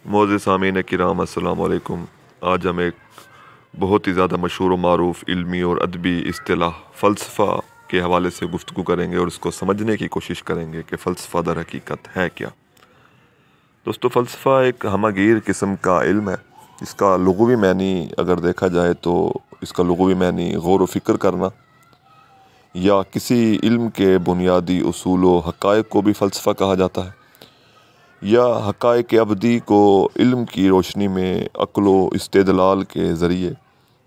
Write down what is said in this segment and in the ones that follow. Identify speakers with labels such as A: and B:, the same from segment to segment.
A: मोअज़्ज़िज़ सामीन किराम अस्सलाम वालेकुम। आज हम एक बहुत ही ज़्यादा मशहूर व मारूफ़ इल्मी और अदबी इस्तिलाह फ़लसफ़ा के हवाले से गुफ्तगू करेंगे और इसको समझने की कोशिश करेंगे कि फ़लसफ़ा दर हकीकत है क्या। दोस्तों, फ़लसफ़ा एक हमगीर किस्म का इल्म है। इसका लुग़वी मानी अगर देखा जाए तो इसका लुग़वी मानी गौर व फ़िक्र करना या किसी इल्म के बुनियादी उसूल व हक़ाइक़ को भी फ़लसफ़ा कहा जाता है, या हक़ाइक़ अबदी को इल्म की रोशनी में अक़्ल व इस्तिदलाल के ज़रिए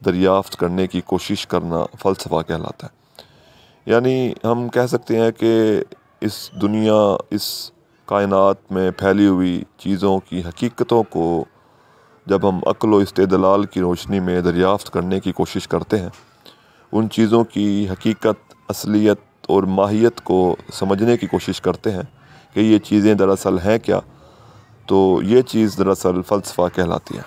A: दरियाफ़्त करने की कोशिश करना फ़लसफ़ा कहलाता है। यानी हम कह सकते हैं कि इस दुनिया, इस कायनात में फैली हुई चीज़ों की हकीकतों को जब हम अक़्ल व इस्तिदलाल की रोशनी में दरियाफ़्त करने की कोशिश करते हैं, उन चीज़ों की हकीकत, असलियत और माहियत को समझने की कोशिश करते हैं कि ये चीज़ें दरअसल हैं क्या, तो ये चीज़ दरअसल फ़लसफ़ा कहलाती है।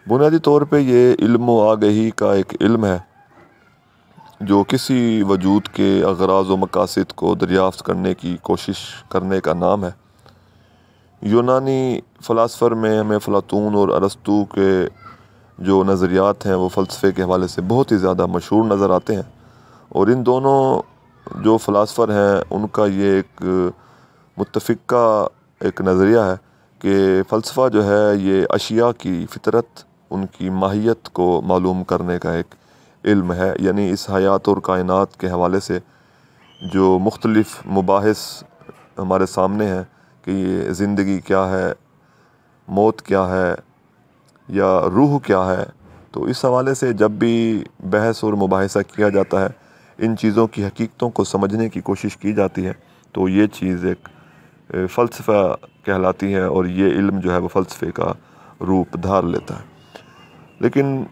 A: बुनियादी तौर पे ये इल्म व आगही का एक इल्म है जो किसी वजूद के अग़राज़ व मकासिद को दरियाफ़्त करने की कोशिश करने का नाम है। यूनानी फ़लासफ़र में हमें अफ़लातून और अरस्तू के जो नज़रियात हैं वो फ़लसफ़े के हवाले से बहुत ही ज़्यादा मशहूर नज़र आते हैं, और इन दोनों जो फ़लासफ़र हैं उनका ये एक मुत्तफ़िक़ा एक नज़रिया है कि फ़लसफ़ा जो है ये अशिया की फ़ितरत, उनकी माहियत को मालूम करने का एक इल्म है। यानी इस हयात और कायनात के हवाले से जो मुख्तलिफ़ मुबाहिस हमारे सामने हैं कि ये ज़िंदगी क्या है, मौत क्या है, या रूह क्या है, तो इस हवाले से जब भी बहस और मुबाहिसा किया जाता है, इन चीज़ों की हकीकतों को समझने की कोशिश की जाती है, तो ये चीज़ एक फ़लसफ़ा कहलाती है और ये इल्म जो है वो फ़लसफ़े का रूप धार लेता है। लेकिन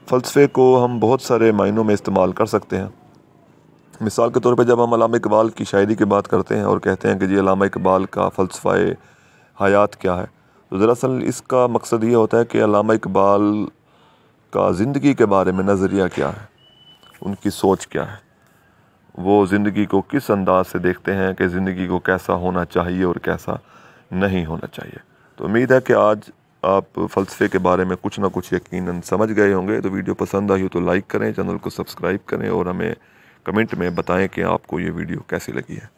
A: फ़लसफ़े को हम बहुत सारे मायनों में इस्तेमाल कर सकते हैं। मिसाल के तौर पे जब हम अल्लामा इक़बाल की शायरी की बात करते हैं और कहते हैं कि जी अल्लामा इक़बाल का फ़लसफ़ा हयात क्या है, तो दरअसल इसका मकसद ये होता है कि अल्लामा इक़बाल का ज़िंदगी के बारे में नज़रिया क्या है, उनकी सोच क्या है, वो ज़िंदगी को किस अंदाज़ से देखते हैं कि ज़िंदगी को कैसा होना चाहिए और कैसा नहीं होना चाहिए। तो उम्मीद है कि आज आप फ़लसफ़े के बारे में कुछ ना कुछ यकीनन समझ गए होंगे। तो वीडियो पसंद आई हो तो लाइक करें, चैनल को सब्सक्राइब करें और हमें कमेंट में बताएं कि आपको ये वीडियो कैसी लगी है।